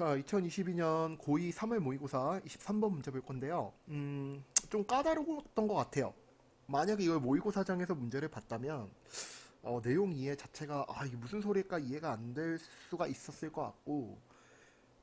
자, 2022년 고2 3월 모의고사 23번 문제 볼 건데요. 좀 까다로웠던 것 같아요. 만약에 이걸 모의고사장에서 문제를 봤다면 내용 이해 자체가 이게 무슨 소리일까 이해가 안 될 수가 있었을 것 같고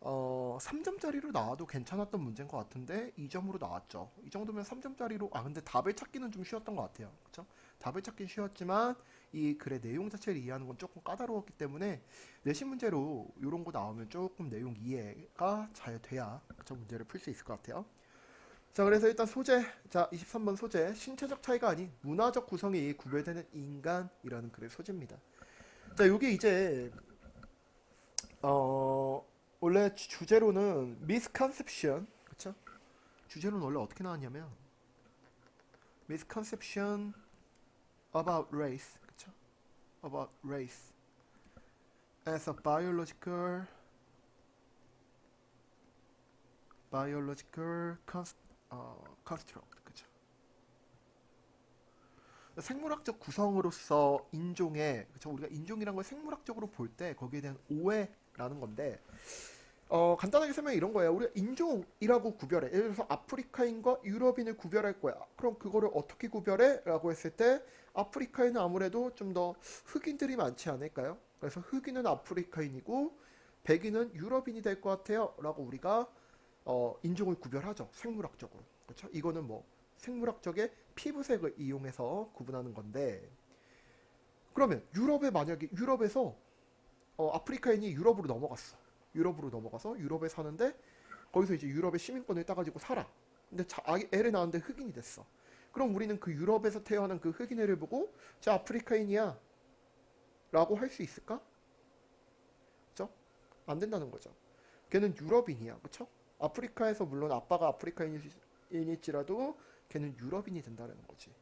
3점짜리로 나와도 괜찮았던 문제인 것 같은데 2점으로 나왔죠. 이 정도면 3점짜리로 근데 답을 찾기는 좀 쉬웠던 것 같아요. 그쵸? 답을 찾기 쉬웠지만 이 글의 내용 자체를 이해하는 건 조금 까다로웠기 때문에 내신 문제로 이런 거 나오면 조금 내용 이해가 잘 돼야 저 문제를 풀 수 있을 것 같아요. 자, 그래서 일단 소재, 자 23번 소재, 신체적 차이가 아닌 문화적 구성이 구별되는 인간이라는 글의 소재입니다. 자, 요게 이제 어 원래 주제로는 misconception, 그쵸? 주제로는 원래 어떻게 나왔냐면 misconception about race, 그쵸? about race as a biological construct, 그쵸? 생물학적 구성으로서 인종의, 그쵸? 우리가 인종이란 걸 생물학적으로 볼 때 거기에 대한 오해라는 건데 간단하게 설명해 이런 거예요. 우리가 인종이라고 구별해. 예를 들어서 아프리카인과 유럽인을 구별할 거야. 그럼 그거를 어떻게 구별해? 라고 했을 때 아프리카인은 아무래도 좀 더 흑인들이 많지 않을까요? 그래서 흑인은 아프리카인이고 백인은 유럽인이 될 것 같아요. 라고 우리가 인종을 구별하죠. 생물학적으로. 그렇죠? 이거는 뭐 생물학적의 피부색을 이용해서 구분하는 건데 그러면 만약에 유럽에서 아프리카인이 유럽으로 넘어갔어. 유럽으로 넘어가서 유럽에 사는데 거기서 이제 유럽의 시민권을 따가지고 살아. 근데 애를 낳았는데 흑인이 됐어. 그럼 우리는 그 유럽에서 태어난 그 흑인 애를 보고 저 아프리카인이야 라고 할 수 있을까? 그쵸? 안 된다는 거죠. 걔는 유럽인이야. 그쵸? 아프리카에서 물론 아빠가 아프리카인일지라도 걔는 유럽인이 된다는 거지.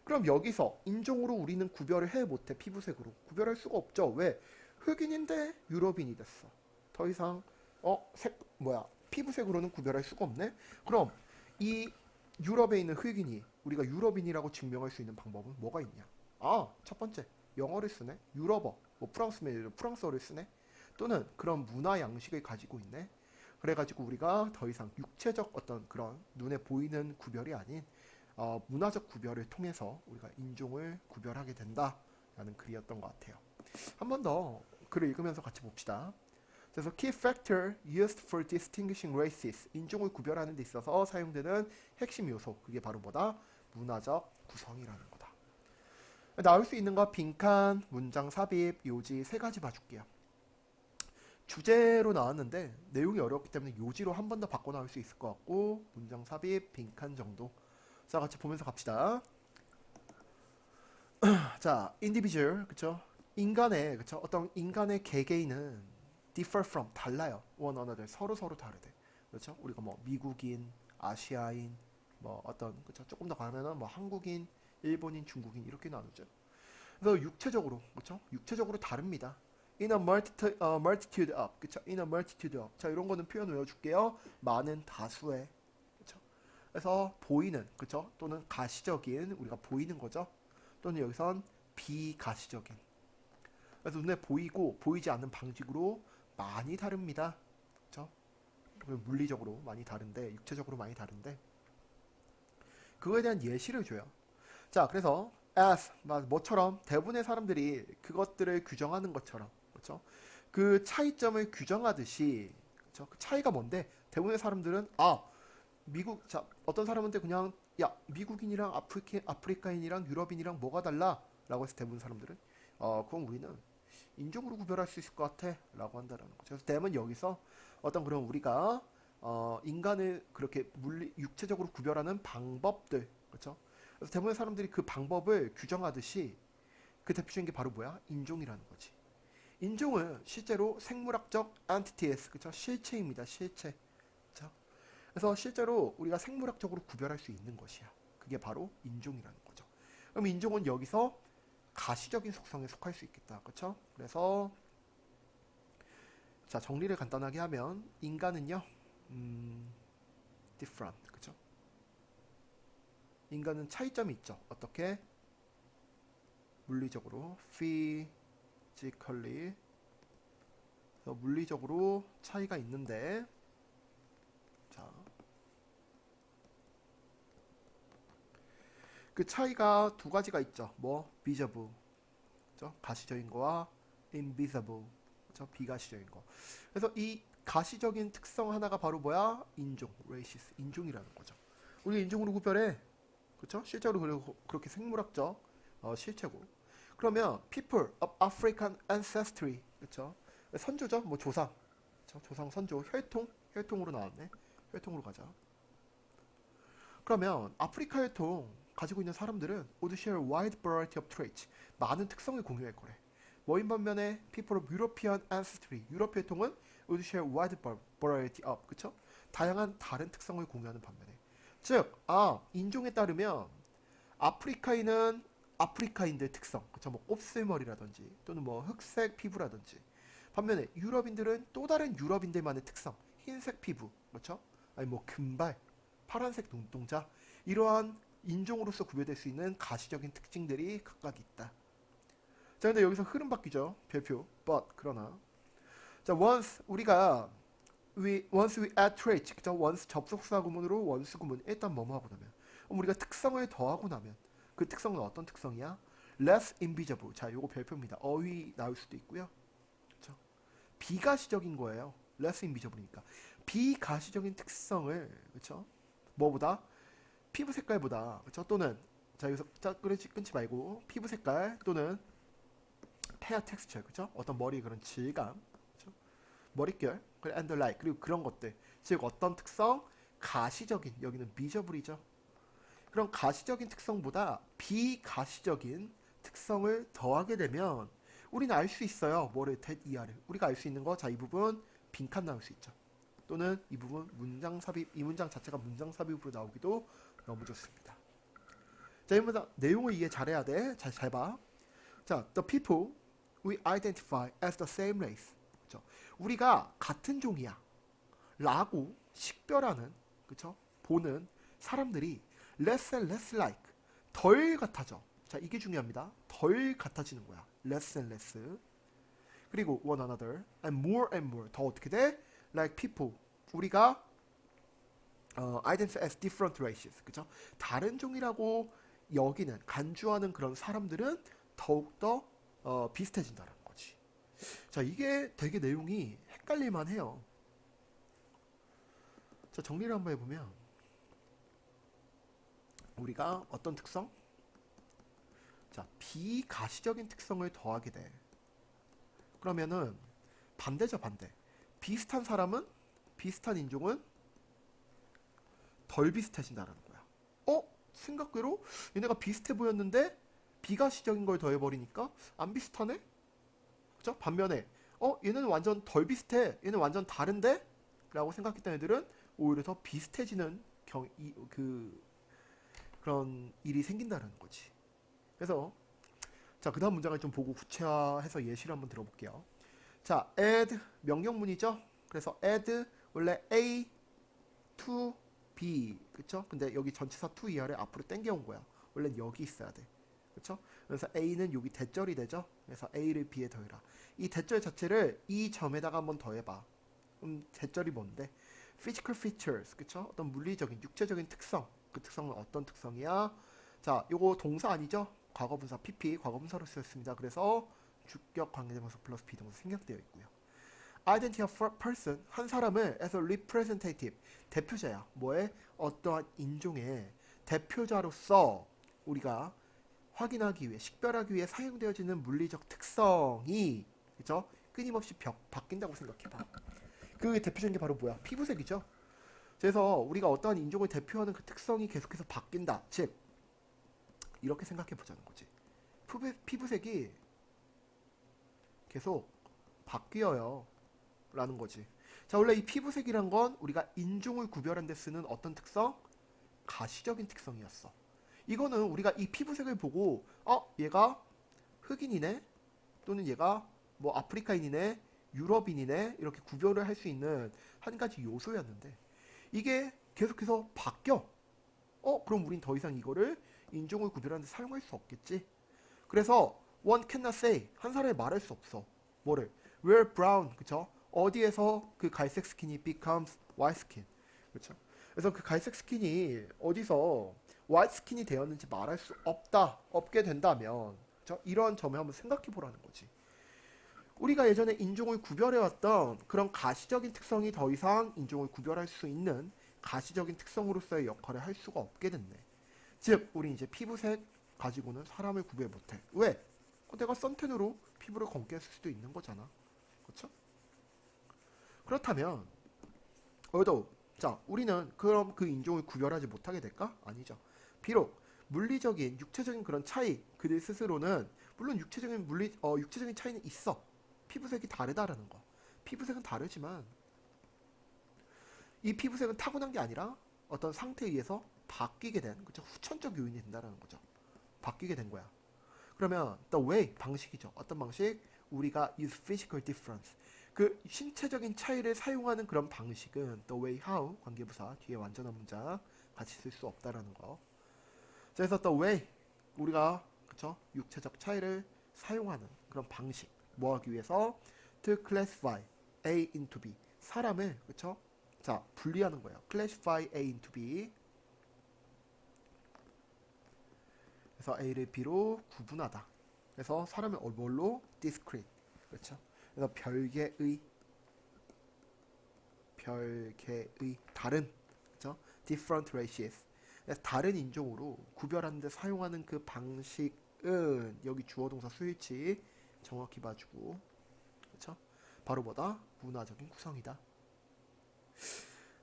그럼 여기서 인종으로 우리는 구별을 해 못해. 피부색으로 구별할 수가 없죠. 왜? 흑인인데 유럽인이 됐어. 더 이상 피부색으로는 구별할 수가 없네. 그럼 이 유럽에 있는 흑인이 우리가 유럽인이라고 증명할 수 있는 방법은 뭐가 있냐? 첫 번째 영어를 쓰네. 유럽어, 뭐 프랑스면 프랑스어를 쓰네. 또는 그런 문화 양식을 가지고 있네. 그래가지고 우리가 더 이상 육체적 어떤 그런 눈에 보이는 구별이 아닌 문화적 구별을 통해서 우리가 인종을 구별하게 된다라는 글이었던 것 같아요. 한 번 더 글을 읽으면서 같이 봅시다. 그래서 key factor used for distinguishing races, 인종을 구별하는 데 있어서 사용되는 핵심 요소, 그게 바로 뭐다? 문화적 구성이라는 거다. 나올 수 있는 거 빈칸, 문장 삽입, 요지 세 가지 봐줄게요. 주제로 나왔는데 내용이 어렵기 때문에 요지로 한 번 더 바꿔 나올 수 있을 것 같고 문장 삽입, 빈칸 정도. 자, 같이 보면서 갑시다. 자, individual, 그쵸? 인간의, 그쵸? 어떤 인간의 개개인은 differ from, 달라요. one another, 서로 다르대. 그렇죠? 우리가 뭐 미국인, 아시아인, 뭐 어떤, 그쵸? 조금 더 가면은 뭐 한국인, 일본인, 중국인 이렇게 나누죠. 그래서 육체적으로, 그쵸? 육체적으로 다릅니다. in a multitude of, 그쵸? in a multitude of. 자, 이런 거는 표현 외워줄게요. 많은 다수의, 그쵸? 그래서 보이는, 그쵸? 또는 가시적인, 우리가 보이는 거죠. 또는 여기선 비가시적인. 그래서 눈에 보이고 보이지 않는 방식으로 많이 다릅니다. 그렇죠? 물리적으로 많이 다른데 육체적으로 많이 다른데 그거에 대한 예시를 줘요. 자, 그래서 as 뭐처럼 대부분의 사람들이 그것들을 규정하는 것처럼 그렇죠? 그 차이점을 규정하듯이 그렇죠? 그 차이가 뭔데 대부분의 사람들은 어떤 사람한테 그냥 야 미국인이랑 아프리카인이랑 유럽인이랑 뭐가 달라? 라고 해서 대부분 사람들은 그건 우리는 인종으로 구별할 수 있을 것 같아 라고 한다는 거죠. 그래서 대부분 여기서 어떤 그런 우리가 인간을 그렇게 육체적으로 구별하는 방법들 그렇죠? 그래서 대부분의 사람들이 그 방법을 규정하듯이 그 대표적인 게 바로 뭐야? 인종이라는 거지. 인종은 실제로 생물학적 안티티에스 그렇죠? 실체입니다. 실체. 그렇죠? 그래서 실제로 우리가 생물학적으로 구별할 수 있는 것이야. 그게 바로 인종이라는 거죠. 그럼 인종은 여기서 가시적인 속성에 속할 수 있겠다. 그렇죠? 그래서 자, 정리를 간단하게 하면 인간은요. different. 그렇죠? 인간은 차이점이 있죠. 어떻게? 물리적으로 physically 그래서 물리적으로 차이가 있는데, 자, 그 차이가 두 가지가 있죠. 뭐 visible, 그죠? 가시적인 거와 invisible, 그죠? 비가시적인 거. 그래서 이 가시적인 특성 하나가 바로 뭐야? 인종, races, 인종이라는 거죠. 우리 인종으로 구별해, 그렇죠? 실제로 그렇게 생물학적 실체고. 그러면 people of African ancestry, 그렇죠? 선조죠, 뭐 조상, 그렇죠? 조상 선조, 혈통으로 나왔네. 혈통으로 가자. 그러면 아프리카 혈통 가지고 있는 사람들은 would share wide variety of traits, 많은 특성을 공유할 거래. 뭐인 반면에 people of European ancestry, 유럽 혈통은 would share wide variety of, 그쵸? 다양한 다른 특성을 공유하는 반면에, 즉, 인종에 따르면 아프리카인은 아프리카인들 특성, 그쵸? 뭐 곱슬머리라든지 또는 뭐 흑색 피부라든지, 반면에 유럽인들은 또 다른 유럽인들만의 특성, 흰색 피부, 그쵸? 아니 뭐 금발, 파란색 눈동자, 이러한 인종으로서 구별될 수 있는 가시적인 특징들이 각각 있다. 자, 근데 여기서 흐름 바뀌죠. 별표, but, 그러나. 자, once we add traits, 그죠? once 접속사 구문으로 원수 구문, 일단 뭐뭐 하고 나면, 우리가 특성을 더하고 나면, 그 특성은 어떤 특성이야? less invisible. 자, 요거 별표입니다. 어휘 나올 수도 있고요. 그쵸? 비가시적인 거예요. less invisible이니까. 비가시적인 특성을, 그쵸? 뭐보다? 피부 색깔보다, 그쵸? 또는, 자, 여기서 끊지 말고, 피부 색깔 또는 헤어 텍스처, 그쵸? 어떤 머리 그런 질감, 그쵸? 머릿결, and the like, 그리고 그런 것들. 즉, 어떤 특성? 가시적인, 여기는 미저블이죠. 그런 가시적인 특성보다 비가시적인 특성을 더하게 되면 우리는 알 수 있어요. 뭐를, that 이하를. 우리가 알 수 있는 거, 자, 이 부분 빈칸 나올 수 있죠. 또는 이 부분 문장 삽입, 이 문장 자체가 문장 삽입으로 나오기도 너무 좋습니다. 자, 이 문장 내용을 이해 잘해야 돼. 잘 봐. 자, the people we identify as the same race. 그쵸? 우리가 같은 종이야 라고 식별하는, 그쵸? 보는 사람들이 less and less like, 덜 같아져. 자, 이게 중요합니다. 덜 같아지는 거야. less and less. 그리고 one another and more, 더 어떻게 돼? like people, 우리가 identify as different races, 그죠? 다른 종이라고 여기는, 간주하는 그런 사람들은 더욱더 비슷해진다는 거지. 자, 이게 되게 내용이 헷갈릴만 해요. 자, 정리를 한번 해보면, 우리가 어떤 특성? 자, 비가시적인 특성을 더하게 돼. 그러면은 반대죠, 반대. 비슷한 사람은, 비슷한 인종은 덜 비슷해진다는 거야. 생각외로 얘네가 비슷해 보였는데 비가시적인 걸 더해버리니까 안 비슷하네? 그죠? 반면에 얘는 완전 덜 비슷해, 얘는 완전 다른데? 라고 생각했던 애들은 오히려 더 비슷해지는 그런 일이 생긴다는 거지. 그래서 자, 그 다음 문장을 좀 보고 구체화해서 예시를 한번 들어볼게요. 자, add 명령문이죠. 그래서 add 원래 A to B, 그쵸? 근데 여기 전치사 to 이하를 앞으로 땡겨온 거야. 원래 여기 있어야 돼, 그쵸? 그래서 A는 여기 대절이 되죠. 그래서 A를 B에 더해라. 이 대절 자체를 이 점에다가 한번 더해봐. 대절이 뭔데? physical features, 그쵸? 어떤 물리적인, 육체적인 특성. 그 특성은 어떤 특성이야? 자, 요거 동사 아니죠? 과거분사 PP, 과거분사로 쓰였습니다. 그래서 주격 관계대명사 플러스 비동사 생략되어 있고요. identity of a person, 한 사람을 as a representative, 대표자야. 뭐에? 어떠한 인종의 대표자로서 우리가 확인하기 위해, 식별하기 위해 사용되어지는 물리적 특성이, 그죠? 끊임없이 바뀐다고 생각해봐. 그 대표적인 게 바로 뭐야? 피부색이죠. 그래서 우리가 어떠한 인종을 대표하는 그 특성이 계속해서 바뀐다. 즉, 이렇게 생각해 보자는 거지. 피부색이 계속 바뀌어요 라는 거지. 자, 원래 이 피부색이란 건 우리가 인종을 구별하는 데 쓰는 어떤 특성? 가시적인 특성이었어. 이거는 우리가 이 피부색을 보고 얘가 흑인이네, 또는 얘가 뭐 아프리카인이네, 유럽인이네, 이렇게 구별을 할 수 있는 한 가지 요소였는데 이게 계속해서 바뀌어. 그럼 우린 더 이상 이거를 인종을 구별하는 데 사용할 수 없겠지. 그래서 one cannot say, 한 사람이 말할 수 없어. 뭐를? we're brown, 그쵸? 어디에서 그 갈색 스킨이 becomes white skin. 그렇죠? 그래서 그 갈색 스킨이 어디서 white 스킨이 되었는지 말할 수 없게 된다면, 그렇죠? 이런 점을 한번 생각해 보라는 거지. 우리가 예전에 인종을 구별해왔던 그런 가시적인 특성이 더 이상 인종을 구별할 수 있는 가시적인 특성으로서의 역할을 할 수가 없게 됐네. 즉, 우리 이제 피부색 가지고는 사람을 구별 못해. 왜? 내가 선텐으로 피부를 검게 했을 수도 있는 거잖아. 그렇죠? 그렇다면 자, 우리는 그럼 그 인종을 구별하지 못하게 될까? 아니죠. 비록 물리적인, 육체적인 그런 차이, 그들 스스로는 물론 육체적인 차이는 있어. 피부색이 다르다라는 거. 피부색은 다르지만 이 피부색은 타고난 게 아니라 어떤 상태에 의해서 바뀌게 된, 그쵸? 후천적 요인이 된다라는 거죠. 바뀌게 된 거야. 그러면 the way 방식이죠. 어떤 방식? 우리가 use physical difference. 그 신체적인 차이를 사용하는 그런 방식은 the way how 관계부사 뒤에 완전한 문장 같이 쓸 수 없다라는 거. 그래서 the way 우리가 그쵸? 육체적 차이를 사용하는 그런 방식 뭐 하기 위해서 to classify A into B 사람을 그쵸? 자 분리하는 거예요. classify A into B 그래서 A를 B로 구분하다. 그래서 사람을 뭘로? discrete. 그렇죠? 그래서 별개의 다른 그렇죠? different races. 그래서 다른 인종으로 구별하는 데 사용하는 그 방식은 여기 주어 동사 수일치 정확히 봐주고 그렇죠? 바로 뭐다? 문화적인 구성이다.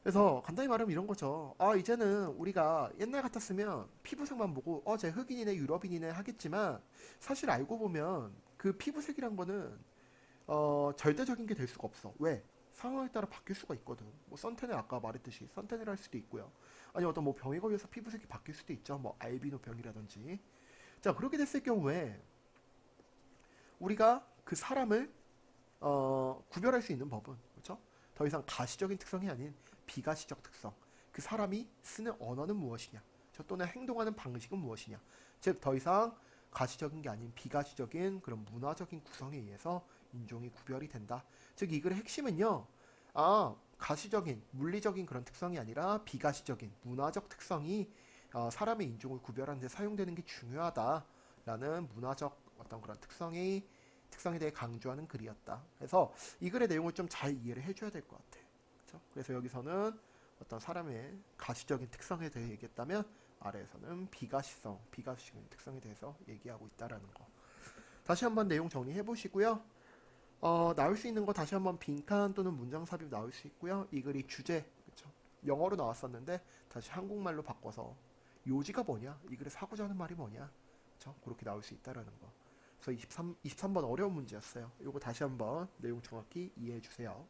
그래서 간단히 말하면 이런 거죠. 이제는 우리가 옛날 같았으면 피부색만 보고 쟤 흑인이네 유럽인이네 하겠지만 사실 알고 보면 그 피부색이란 거는 절대적인 게 될 수가 없어. 왜? 상황에 따라 바뀔 수가 있거든. 뭐 선탠을 아까 말했듯이 선탠을 할 수도 있고요. 아니 어떤 뭐 병에 걸려서 피부색이 바뀔 수도 있죠. 뭐 알비노 병이라든지. 자 그렇게 됐을 경우에 우리가 그 사람을 구별할 수 있는 법은 그렇죠? 더 이상 가시적인 특성이 아닌 비가시적 특성. 그 사람이 쓰는 언어는 무엇이냐? 또는 행동하는 방식은 무엇이냐? 즉 더 이상 가시적인 게 아닌 비가시적인 그런 문화적인 구성에 의해서 인종이 구별이 된다. 즉 이 글의 핵심은요. 가시적인 물리적인 그런 특성이 아니라 비가시적인 문화적 특성이 사람의 인종을 구별하는 데 사용되는 게 중요하다라는 문화적 어떤 그런 특성에 대해 강조하는 글이었다. 그래서 이 글의 내용을 좀 잘 이해를 해줘야 될 것 같아. 그렇죠? 그래서 여기서는 어떤 사람의 가시적인 특성에 대해 얘기했다면 아래에서는 비가시적인 특성에 대해서 얘기하고 있다라는 거. 다시 한번 내용 정리해 보시고요. 나올 수 있는 거 다시 한번 빈칸 또는 문장 삽입 나올 수 있고요. 이 글이 주제, 그쵸? 영어로 나왔었는데 다시 한국말로 바꿔서 요지가 뭐냐? 이 글에 사고자 하는 말이 뭐냐? 그쵸? 그렇게 나올 수 있다라는 거. 그래서 23번 어려운 문제였어요. 이거 다시 한번 내용 정확히 이해해 주세요.